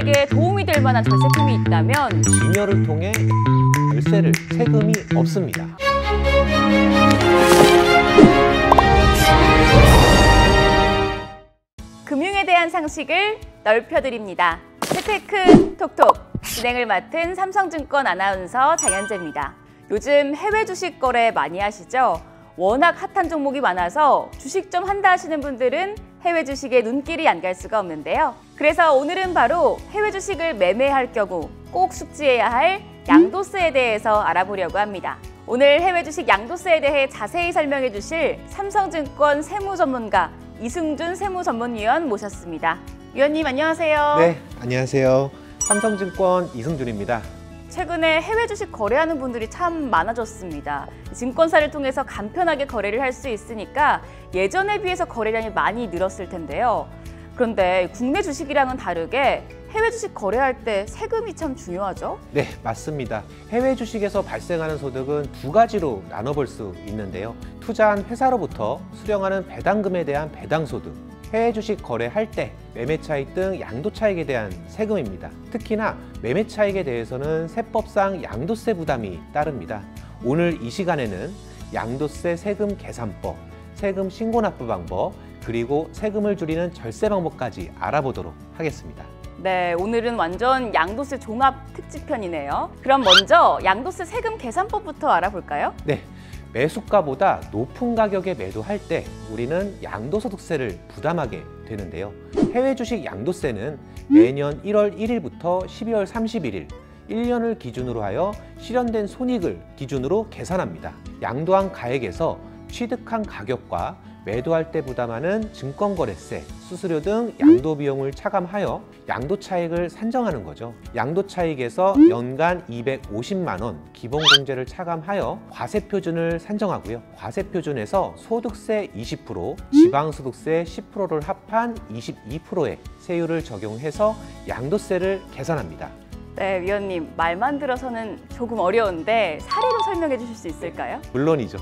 양도세자들에게 도움이 될 만한 절세품이 있다면 증여를 통해 절세를 세금이 없습니다. 금융에 대한 상식을 넓혀드립니다. 재테크 톡톡 진행을 맡은 삼성증권 아나운서 장현재입니다. 요즘 해외 주식 거래 많이 하시죠? 워낙 핫한 종목이 많아서 주식 좀 한다 하시는 분들은 해외 주식에 눈길이 안 갈 수가 없는데요. 그래서 오늘은 바로 해외 주식을 매매할 경우 꼭 숙지해야 할 양도세에 대해서 알아보려고 합니다. 오늘 해외 주식 양도세에 대해 자세히 설명해 주실 삼성증권 세무전문가 이승준 세무전문위원 모셨습니다. 위원님 안녕하세요. 네, 안녕하세요. 삼성증권 이승준입니다. 최근에 해외 주식 거래하는 분들이 참 많아졌습니다. 증권사를 통해서 간편하게 거래를 할 수 있으니까 예전에 비해서 거래량이 많이 늘었을 텐데요. 그런데 국내 주식이랑은 다르게 해외 주식 거래할 때 세금이 참 중요하죠? 네, 맞습니다. 해외 주식에서 발생하는 소득은 두 가지로 나눠볼 수 있는데요. 투자한 회사로부터 수령하는 배당금에 대한 배당소득, 해외 주식 거래할 때 매매 차익 등 양도 차익에 대한 세금입니다. 특히나 매매 차익에 대해서는 세법상 양도세 부담이 따릅니다. 오늘 이 시간에는 양도세 세금 계산법, 세금 신고 납부 방법, 그리고 세금을 줄이는 절세 방법까지 알아보도록 하겠습니다. 네, 오늘은 완전 양도세 종합 특집편이네요. 그럼 먼저 양도세 세금 계산법부터 알아볼까요? 네, 매수가보다 높은 가격에 매도할 때 우리는 양도소득세를 부담하게 되는데요. 해외 주식 양도세는 매년 1월 1일부터 12월 31일 1년을 기준으로 하여 실현된 손익을 기준으로 계산합니다. 양도한 가액에서 취득한 가격과 매도할 때 부담하는 증권거래세, 수수료 등 양도 비용을 차감하여 양도 차익을 산정하는 거죠. 양도 차익에서 연간 250만 원 기본 공제를 차감하여 과세 표준을 산정하고요. 과세 표준에서 소득세 20%, 지방소득세 10%를 합한 22%의 세율을 적용해서 양도세를 계산합니다. 네, 위원님 말만 들어서는 조금 어려운데 사례로 설명해 주실 수 있을까요? 물론이죠.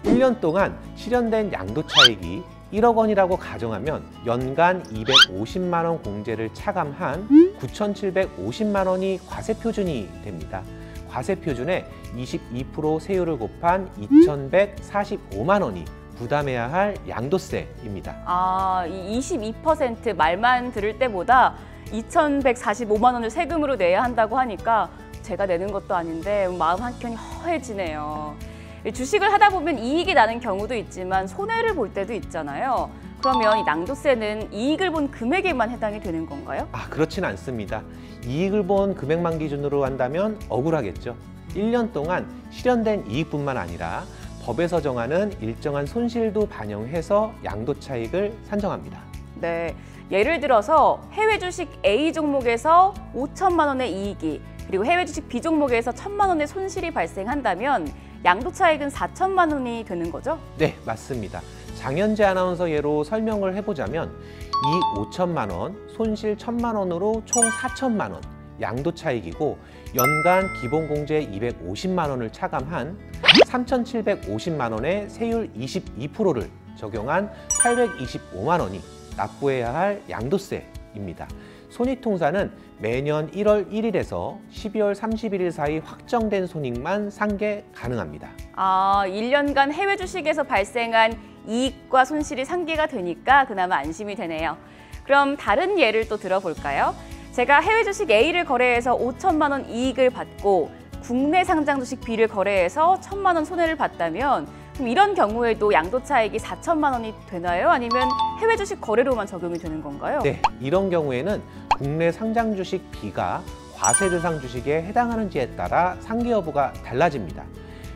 1년 동안 실현된 양도 차익이 1억 원이라고 가정하면 연간 250만 원 공제를 차감한 9,750만 원이 과세 표준이 됩니다. 과세 표준에 22% 세율을 곱한 2,145만 원이 부담해야 할 양도세입니다. 아, 이 22% 말만 들을 때보다 2,145만 원을 세금으로 내야 한다고 하니까 제가 내는 것도 아닌데 마음 한켠이 허해지네요. 주식을 하다 보면 이익이 나는 경우도 있지만 손해를 볼 때도 있잖아요. 그러면 이 양도세는 이익을 본 금액에만 해당이 되는 건가요? 그렇진 않습니다. 이익을 본 금액만 기준으로 한다면 억울하겠죠. 1년 동안 실현된 이익뿐만 아니라 법에서 정하는 일정한 손실도 반영해서 양도 차익을 산정합니다. 네, 예를 들어서 해외 주식 A 종목에서 5천만 원의 이익이 그리고 해외 주식 B 종목에서 1,000만 원의 손실이 발생한다면 양도 차익은 4천만 원이 되는 거죠? 네, 맞습니다. 장현재 아나운서 예로 설명을 해보자면 이 5천만 원, 손실 1,000만 원으로 총 4천만 원 양도 차익이고 연간 기본공제 250만 원을 차감한 3,750만 원의 세율 22%를 적용한 825만 원이 납부해야 할 양도세입니다. 손익통사는 매년 1월 1일에서 12월 31일 사이 확정된 손익만 상계 가능합니다. 1년간 해외 주식에서 발생한 이익과 손실이 상계가 되니까 그나마 안심이 되네요. 그럼 다른 예를 또 들어볼까요? 제가 해외 주식 A를 거래해서 5천만 원 이익을 받고 국내 상장 주식 B를 거래해서 1,000만 원 손해를 봤다면 그럼 이런 경우에도 양도 차익이 4천만 원이 되나요? 아니면 해외 주식 거래로만 적용이 되는 건가요? 네, 이런 경우에는 국내 상장 주식 B가 과세 대상 주식에 해당하는지에 따라 상계 여부가 달라집니다.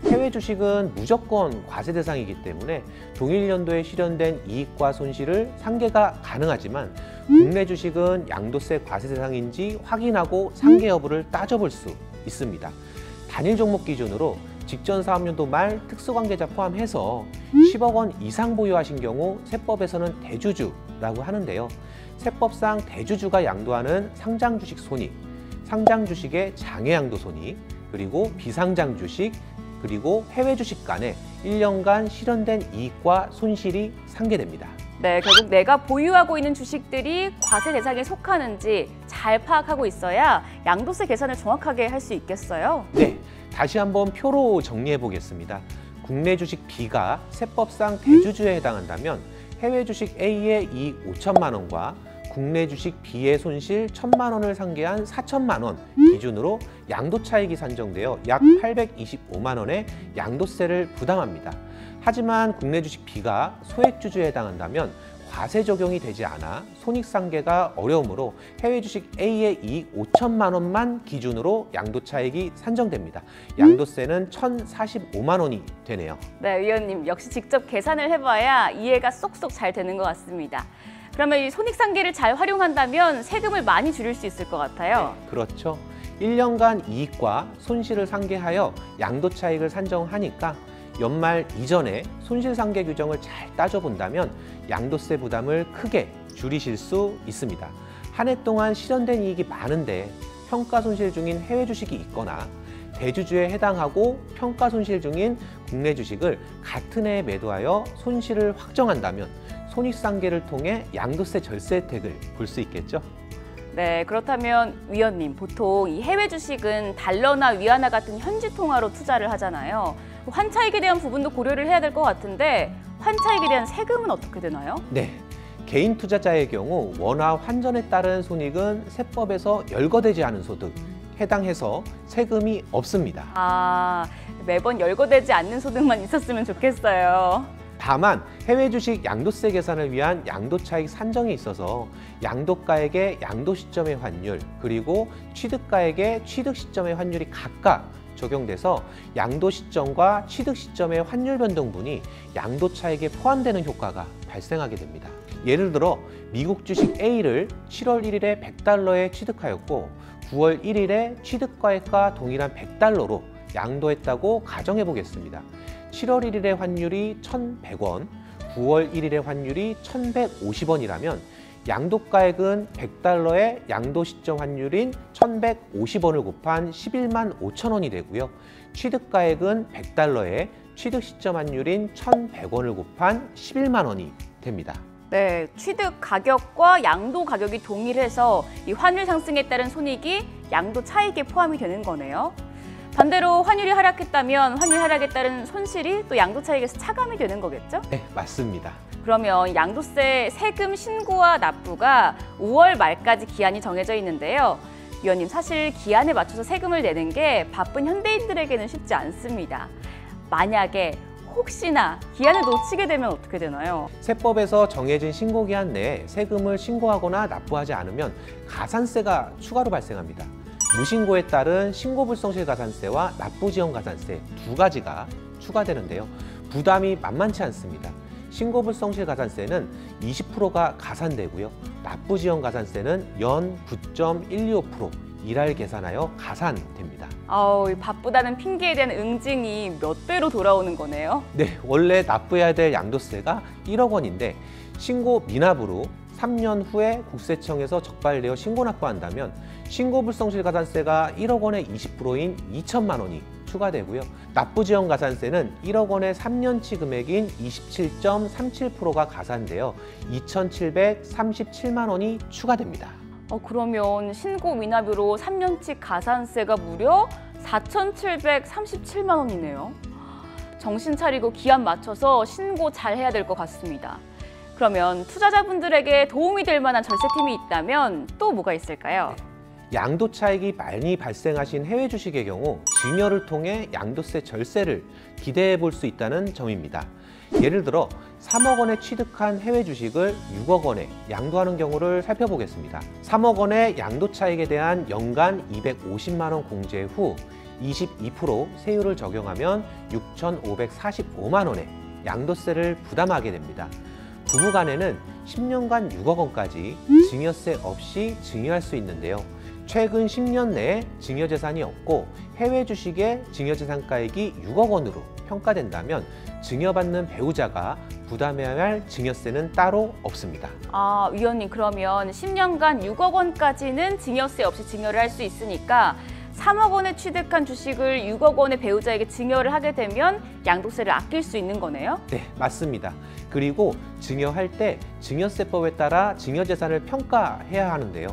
해외 주식은 무조건 과세 대상이기 때문에 동일 연도에 실현된 이익과 손실을 상계가 가능하지만 국내 주식은 양도세 과세 대상인지 확인하고 상계 여부를 따져볼 수 있습니다. 단일 종목 기준으로 직전 사업연도 말 특수관계자 포함해서 10억 원 이상 보유하신 경우 세법에서는 대주주라고 하는데요. 세법상 대주주가 양도하는 상장 주식 손익, 상장 주식의 장외 양도 손익, 그리고 비상장 주식, 그리고 해외 주식 간에 1년간 실현된 이익과 손실이 상계됩니다. 네, 결국 내가 보유하고 있는 주식들이 과세 대상에 속하는지 잘 파악하고 있어야 양도세 계산을 정확하게 할 수 있겠어요? 네, 다시 한번 표로 정리해 보겠습니다. 국내 주식 B가 세법상 대주주에 해당한다면 해외 주식 A의 이익 5천만 원과 국내 주식 B의 손실 1,000만 원을 상계한 4천만 원 기준으로 양도 차익이 산정되어 약 825만 원의 양도세를 부담합니다. 하지만 국내 주식 B가 소액주주에 해당한다면 과세 적용이 되지 않아 손익상계가 어려우므로 해외 주식 A의 이익 5천만 원만 기준으로 양도 차익이 산정됩니다. 양도세는 1,045만 원이 되네요. 네, 위원님 역시 직접 계산을 해봐야 이해가 쏙쏙 잘 되는 것 같습니다. 그러면 이 손익상계를 잘 활용한다면 세금을 많이 줄일 수 있을 것 같아요. 네, 그렇죠. 1년간 이익과 손실을 상계하여 양도 차익을 산정하니까 연말 이전에 손실상계 규정을 잘 따져본다면 양도세 부담을 크게 줄이실 수 있습니다. 한 해 동안 실현된 이익이 많은데 평가 손실 중인 해외 주식이 있거나 대주주에 해당하고 평가 손실 중인 국내 주식을 같은 해에 매도하여 손실을 확정한다면 손익상계를 통해 양도세 절세 혜택을 볼 수 있겠죠. 네, 그렇다면 위원님, 보통 이 해외 주식은 달러나 위안화 같은 현지 통화로 투자를 하잖아요. 환차익에 대한 부분도 고려를 해야 될 것 같은데 환차익에 대한 세금은 어떻게 되나요? 네, 개인 투자자의 경우 원화 환전에 따른 손익은 세법에서 열거되지 않은 소득 해당해서 세금이 없습니다. 아, 매번 열거되지 않는 소득만 있었으면 좋겠어요. 다만 해외 주식 양도세 계산을 위한 양도차익 산정에 있어서 양도가액의 양도 시점의 환율 그리고 취득가액의 취득 시점의 환율이 각각 적용돼서 양도 시점과 취득 시점의 환율 변동분이 양도 차익에 포함되는 효과가 발생하게 됩니다. 예를 들어 미국 주식 A를 7월 1일에 100달러에 취득하였고 9월 1일에 취득가액과 동일한 100달러로 양도했다고 가정해 보겠습니다. 7월 1일의 환율이 1,100원, 9월 1일의 환율이 1,150원이라면 양도가액은 100달러의 양도 시점 환율인 1,150원을 곱한 11만 5천 원이 되고요. 취득가액은 100달러의 취득 시점 환율인 1,100원을 곱한 11만 원이 됩니다. 네, 취득 가격과 양도 가격이 동일해서 이 환율 상승에 따른 손익이 양도 차익에 포함이 되는 거네요. 반대로 환율이 하락했다면 환율 하락에 따른 손실이 또 양도 차익에서 차감이 되는 거겠죠? 네, 맞습니다. 그러면 양도세 세금 신고와 납부가 5월 말까지 기한이 정해져 있는데요. 위원님, 사실 기한에 맞춰서 세금을 내는 게 바쁜 현대인들에게는 쉽지 않습니다. 만약에 혹시나 기한을 놓치게 되면 어떻게 되나요? 세법에서 정해진 신고기한 내에 세금을 신고하거나 납부하지 않으면 가산세가 추가로 발생합니다. 무신고에 따른 신고불성실 가산세와 납부지연 가산세 두 가지가 추가되는데요. 부담이 만만치 않습니다. 신고불성실 가산세는 20%가 가산되고요. 납부지연 가산세는 연 9.125% 일할 계산하여 가산됩니다. 바쁘다는 핑계에 대한 응징이 몇 배로 돌아오는 거네요. 네, 원래 납부해야 될 양도세가 1억 원인데 신고 미납으로 3년 후에 국세청에서 적발되어 신고 납부한다면 신고불성실 가산세가 1억 원의 20%인 2천만 원이 추가되고요. 납부지연 가산세는 1억 원의 3년치 금액인 27.37%가 가산되어 2,737만 원이 추가됩니다. 그러면 신고 미납으로 3년치 가산세가 무려 4,737만 원이네요. 정신 차리고 기한 맞춰서 신고 잘 해야 될 것 같습니다. 그러면 투자자분들에게 도움이 될 만한 절세팀이 있다면 또 뭐가 있을까요? 양도 차익이 많이 발생하신 해외 주식의 경우 증여를 통해 양도세 절세를 기대해 볼 수 있다는 점입니다. 예를 들어 3억 원에 취득한 해외 주식을 6억 원에 양도하는 경우를 살펴보겠습니다. 3억 원의 양도 차익에 대한 연간 250만 원 공제 후 22% 세율을 적용하면 6,545만 원의 양도세를 부담하게 됩니다. 부부간에는 10년간 6억 원까지 증여세 없이 증여할 수 있는데요. 최근 10년 내에 증여재산이 없고 해외 주식의 증여재산가액이 6억 원으로 평가된다면 증여받는 배우자가 부담해야 할 증여세는 따로 없습니다. 위원님, 그러면 10년간 6억 원까지는 증여세 없이 증여를 할 수 있으니까 3억 원에 취득한 주식을 6억 원의 배우자에게 증여를 하게 되면 양도세를 아낄 수 있는 거네요? 네, 맞습니다. 그리고 증여할 때 증여세법에 따라 증여재산을 평가해야 하는데요.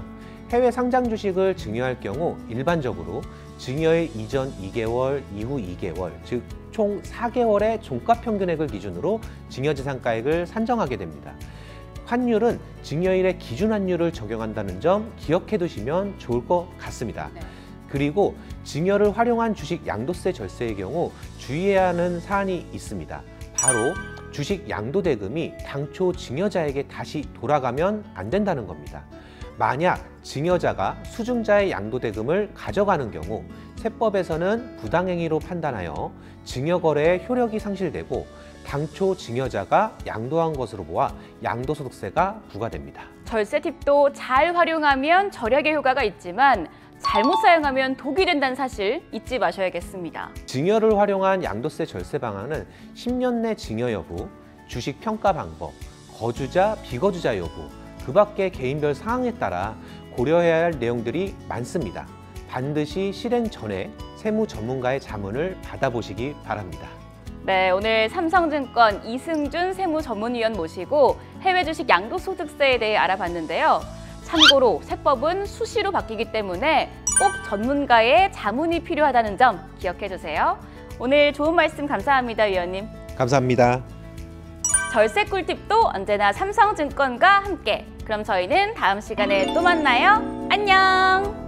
해외 상장 주식을 증여할 경우 일반적으로 증여의 이전 2개월, 이후 2개월, 즉 총 4개월의 종가평균액을 기준으로 증여재산가액을 산정하게 됩니다. 환율은 증여일의 기준 환율을 적용한다는 점 기억해 두시면 좋을 것 같습니다. 네. 그리고 증여를 활용한 주식 양도세 절세의 경우 주의해야 하는 사안이 있습니다. 바로 주식 양도대금이 당초 증여자에게 다시 돌아가면 안 된다는 겁니다. 만약 증여자가 수증자의 양도대금을 가져가는 경우 세법에서는 부당행위로 판단하여 증여거래의 효력이 상실되고 당초 증여자가 양도한 것으로 보아 양도소득세가 부과됩니다. 절세 팁도 잘 활용하면 절약의 효과가 있지만 잘못 사용하면 독이 된다는 사실 잊지 마셔야겠습니다. 증여를 활용한 양도세 절세 방안은 10년 내 증여 여부, 주식 평가 방법, 거주자, 비거주자 여부, 그 밖의 개인별 상황에 따라 고려해야 할 내용들이 많습니다. 반드시 실행 전에 세무 전문가의 자문을 받아보시기 바랍니다. 네, 오늘 삼성증권 이승준 세무전문위원 모시고 해외 주식 양도소득세에 대해 알아봤는데요. 참고로 세법은 수시로 바뀌기 때문에 꼭 전문가의 자문이 필요하다는 점 기억해 주세요. 오늘 좋은 말씀 감사합니다, 위원님. 감사합니다. 절세 꿀팁도 언제나 삼성증권과 함께. 그럼 저희는 다음 시간에 또 만나요. 안녕!